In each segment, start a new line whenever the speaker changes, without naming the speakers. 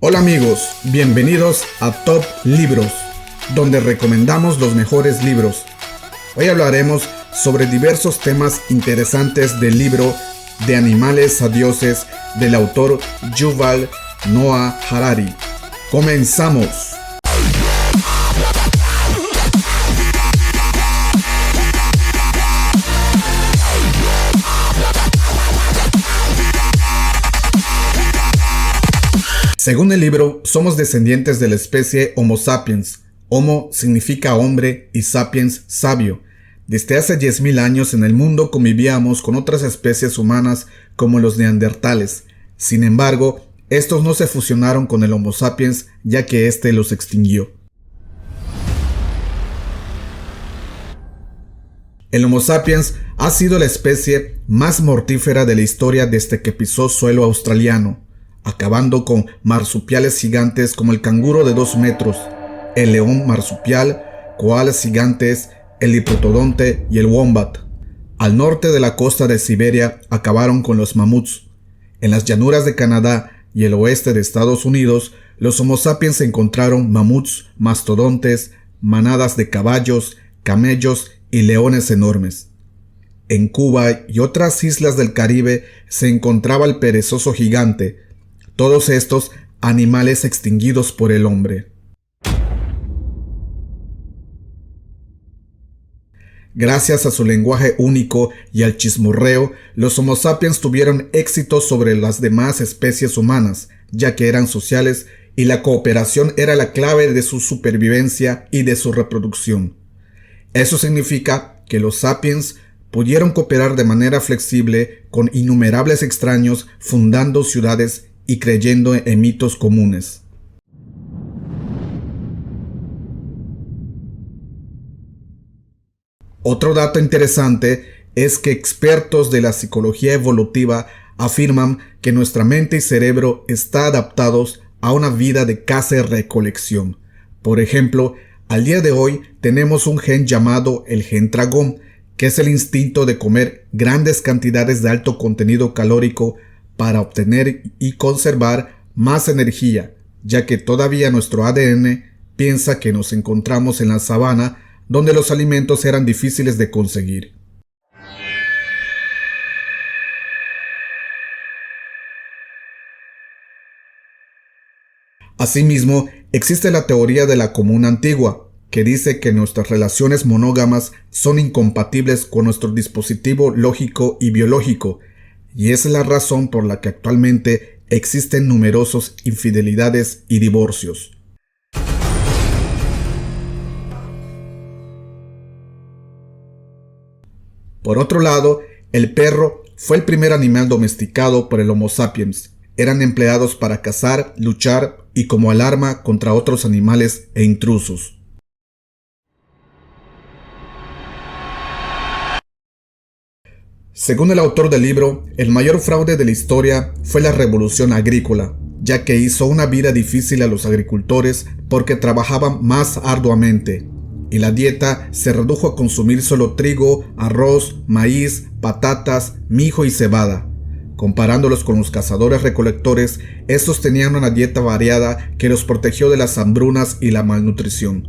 Hola amigos, bienvenidos a Top Libros, donde recomendamos los mejores libros. Hoy hablaremos sobre diversos temas interesantes del libro De animales a dioses del autor Yuval Noah Harari. ¡Comenzamos! Según el libro, somos descendientes de la especie Homo sapiens. Homo significa hombre y sapiens sabio. Desde hace 10.000 años en el mundo convivíamos con otras especies humanas como los neandertales. Sin embargo, estos no se fusionaron con el Homo sapiens ya que éste los extinguió. El Homo sapiens ha sido la especie más mortífera de la historia desde que pisó suelo australiano, acabando con marsupiales gigantes como el canguro de 2 metros, el león marsupial, koalas gigantes, el hipotodonte y el wombat. Al norte de la costa de Siberia acabaron con los mamuts. En las llanuras de Canadá y el oeste de Estados Unidos, los Homo sapiens encontraron mamuts, mastodontes, manadas de caballos, camellos y leones enormes. En Cuba y otras islas del Caribe se encontraba el perezoso gigante, todos estos animales extinguidos por el hombre. Gracias a su lenguaje único y al chismorreo, los Homo sapiens tuvieron éxito sobre las demás especies humanas, ya que eran sociales y la cooperación era la clave de su supervivencia y de su reproducción. Eso significa que los sapiens pudieron cooperar de manera flexible con innumerables extraños, fundando ciudades y creyendo en mitos comunes. Otro dato interesante es que expertos de la psicología evolutiva afirman que nuestra mente y cerebro están adaptados a una vida de caza y recolección. Por ejemplo, al día de hoy tenemos un gen llamado el gen dragón, que es el instinto de comer grandes cantidades de alto contenido calórico para obtener y conservar más energía, ya que todavía nuestro ADN piensa que nos encontramos en la sabana, donde los alimentos eran difíciles de conseguir. Asimismo, existe la teoría de la comuna antigua, que dice que nuestras relaciones monógamas son incompatibles con nuestro dispositivo lógico y biológico, y esa es la razón por la que actualmente existen numerosas infidelidades y divorcios. Por otro lado, el perro fue el primer animal domesticado por el Homo sapiens. Eran empleados para cazar, luchar y como alarma contra otros animales e intrusos. Según el autor del libro, el mayor fraude de la historia fue la revolución agrícola, ya que hizo una vida difícil a los agricultores porque trabajaban más arduamente, y la dieta se redujo a consumir solo trigo, arroz, maíz, patatas, mijo y cebada. Comparándolos con los cazadores-recolectores, estos tenían una dieta variada que los protegió de las hambrunas y la malnutrición.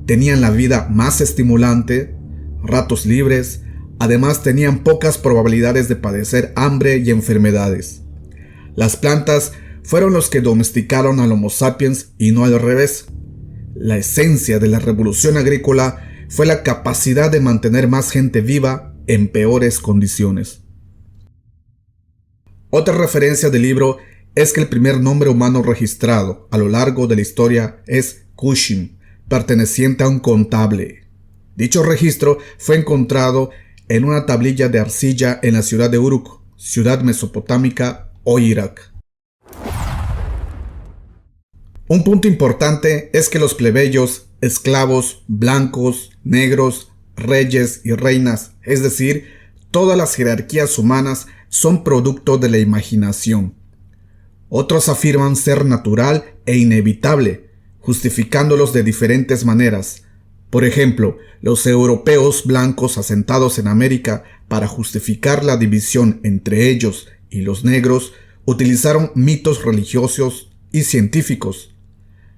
Tenían la vida más estimulante, ratos libres. Además tenían pocas probabilidades de padecer hambre y enfermedades. Las plantas fueron los que domesticaron al Homo sapiens y no al revés. La esencia de la revolución agrícola fue la capacidad de mantener más gente viva en peores condiciones. Otra referencia del libro es que el primer nombre humano registrado a lo largo de la historia es Cushing, perteneciente a un contable. Dicho registro fue encontrado en una tablilla de arcilla en la ciudad de Uruk, ciudad mesopotámica o Irak. Un punto importante es que los plebeyos, esclavos, blancos, negros, reyes y reinas, es decir, todas las jerarquías humanas son producto de la imaginación. Otros afirman ser natural e inevitable, justificándolos de diferentes maneras. Por ejemplo, los europeos blancos asentados en América, para justificar la división entre ellos y los negros, utilizaron mitos religiosos y científicos.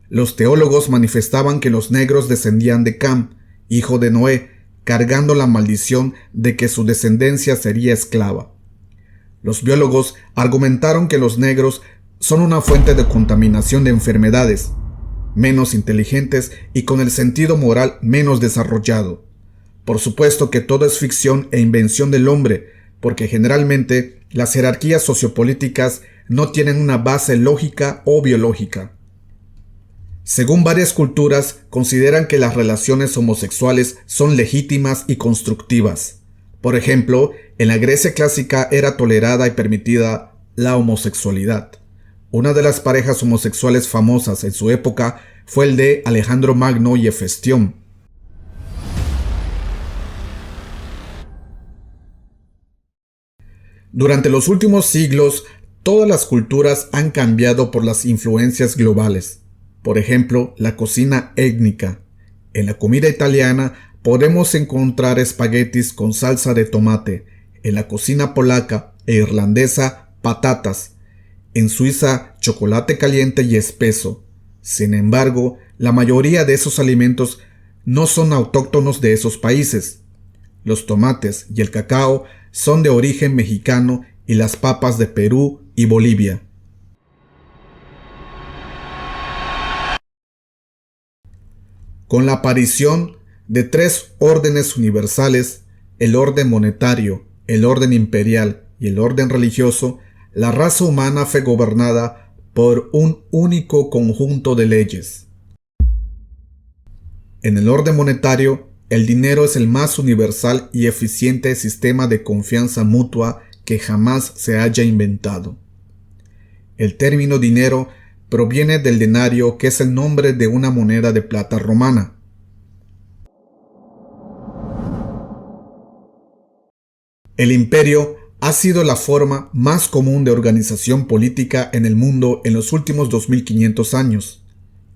Los teólogos manifestaban que los negros descendían de Cam, hijo de Noé, cargando la maldición de que su descendencia sería esclava. Los biólogos argumentaron que los negros son una fuente de contaminación de enfermedades, menos inteligentes y con el sentido moral menos desarrollado. Por supuesto que todo es ficción e invención del hombre, porque generalmente las jerarquías sociopolíticas no tienen una base lógica o biológica. Según varias culturas, consideran que las relaciones homosexuales son legítimas y constructivas. Por ejemplo, en la Grecia clásica era tolerada y permitida la homosexualidad. Una de las parejas homosexuales famosas en su época fue el de Alejandro Magno y Hefestión. Durante los últimos siglos, todas las culturas han cambiado por las influencias globales. Por ejemplo, la cocina étnica. En la comida italiana podemos encontrar espaguetis con salsa de tomate. En la cocina polaca e irlandesa, patatas. En Suiza, chocolate caliente y espeso. Sin embargo, la mayoría de esos alimentos no son autóctonos de esos países. Los tomates y el cacao son de origen mexicano y las papas de Perú y Bolivia. Con la aparición de tres órdenes universales, el orden monetario, el orden imperial y el orden religioso, la raza humana fue gobernada por un único conjunto de leyes. En el orden monetario, el dinero es el más universal y eficiente sistema de confianza mutua que jamás se haya inventado. El término dinero proviene del denario, que es el nombre de una moneda de plata romana. El imperio ha sido la forma más común de organización política en el mundo en los últimos 2500 años.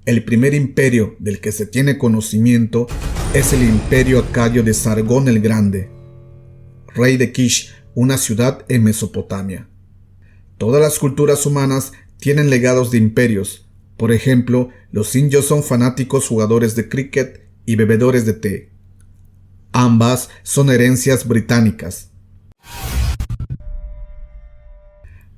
El primer imperio del que se tiene conocimiento es el imperio acadio de Sargón el Grande, rey de Kish, una ciudad en Mesopotamia. Todas las culturas humanas tienen legados de imperios. Por ejemplo, los indios son fanáticos jugadores de cricket y bebedores de té. Ambas son herencias británicas.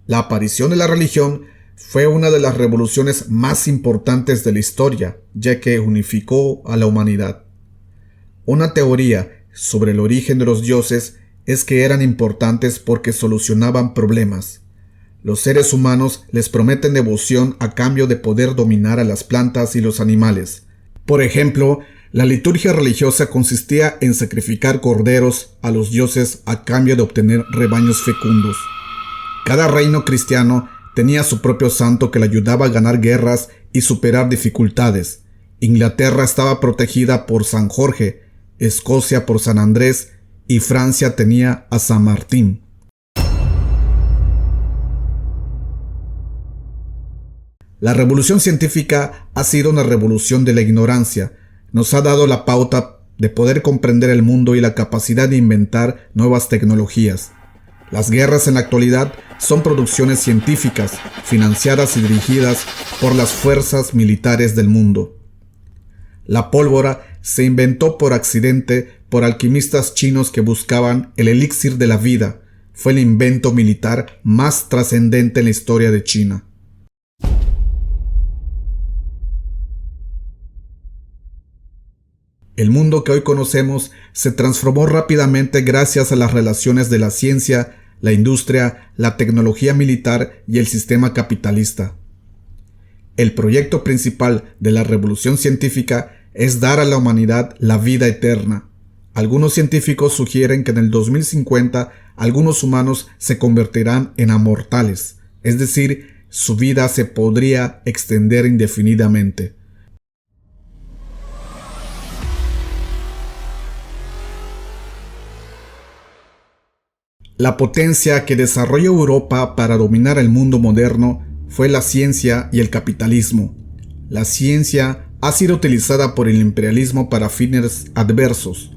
La aparición de la religión fue una de las revoluciones más importantes de la historia, ya que unificó a la humanidad. Una teoría sobre el origen de los dioses es que eran importantes porque solucionaban problemas. Los seres humanos les prometen devoción a cambio de poder dominar a las plantas y los animales. Por ejemplo, la liturgia religiosa consistía en sacrificar corderos a los dioses a cambio de obtener rebaños fecundos. Cada reino cristiano tenía su propio santo que le ayudaba a ganar guerras y superar dificultades. Inglaterra estaba protegida por San Jorge, Escocia por San Andrés y Francia tenía a San Martín. La revolución científica ha sido una revolución de la ignorancia. Nos ha dado la pauta de poder comprender el mundo y la capacidad de inventar nuevas tecnologías. Las guerras en la actualidad son producciones científicas, financiadas y dirigidas por las fuerzas militares del mundo. La pólvora se inventó por accidente por alquimistas chinos que buscaban el elixir de la vida. Fue el invento militar más trascendente en la historia de China. El mundo que hoy conocemos se transformó rápidamente gracias a las relaciones de la ciencia, la industria, la tecnología militar y el sistema capitalista. El proyecto principal de la revolución científica es dar a la humanidad la vida eterna. Algunos científicos sugieren que en el 2050 algunos humanos se convertirán en amortales, es decir, su vida se podría extender indefinidamente. La potencia que desarrolló Europa para dominar el mundo moderno fue la ciencia y el capitalismo. La ciencia ha sido utilizada por el imperialismo para fines adversos.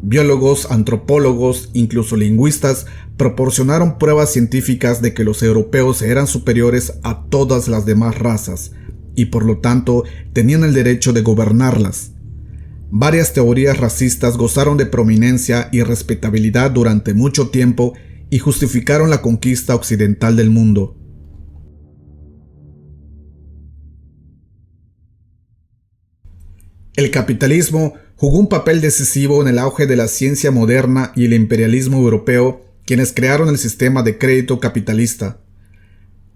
Biólogos, antropólogos, incluso lingüistas, proporcionaron pruebas científicas de que los europeos eran superiores a todas las demás razas, y por lo tanto tenían el derecho de gobernarlas. Varias teorías racistas gozaron de prominencia y respetabilidad durante mucho tiempo y justificaron la conquista occidental del mundo. El capitalismo jugó un papel decisivo en el auge de la ciencia moderna y el imperialismo europeo, quienes crearon el sistema de crédito capitalista.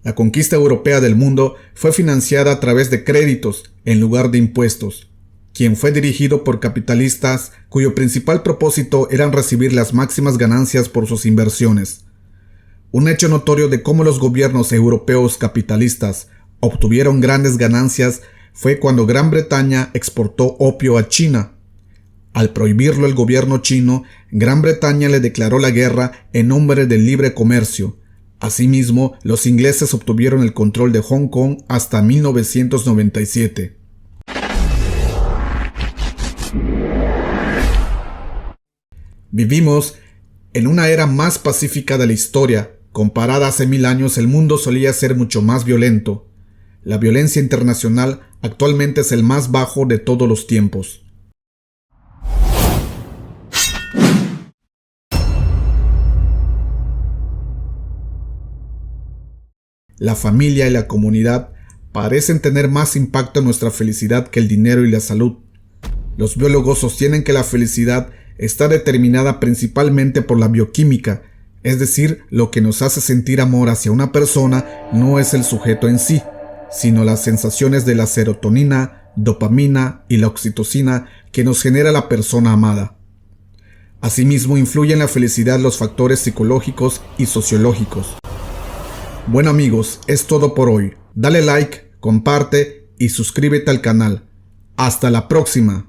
La conquista europea del mundo fue financiada a través de créditos en lugar de impuestos, quien fue dirigido por capitalistas cuyo principal propósito era recibir las máximas ganancias por sus inversiones. Un hecho notorio de cómo los gobiernos europeos capitalistas obtuvieron grandes ganancias fue cuando Gran Bretaña exportó opio a China. Al prohibirlo el gobierno chino, Gran Bretaña le declaró la guerra en nombre del libre comercio. Asimismo, los ingleses obtuvieron el control de Hong Kong hasta 1997. Vivimos en una era más pacífica de la historia. Comparada hace 1000 años, el mundo solía ser mucho más violento. La violencia internacional actualmente es el más bajo de todos los tiempos. La familia y la comunidad parecen tener más impacto en nuestra felicidad que el dinero y la salud. Los biólogos sostienen que la felicidad está determinada principalmente por la bioquímica, es decir, lo que nos hace sentir amor hacia una persona no es el sujeto en sí, sino las sensaciones de la serotonina, dopamina y la oxitocina que nos genera la persona amada. Asimismo, influyen en la felicidad los factores psicológicos y sociológicos. Bueno amigos, es todo por hoy. Dale like, comparte y suscríbete al canal. ¡Hasta la próxima!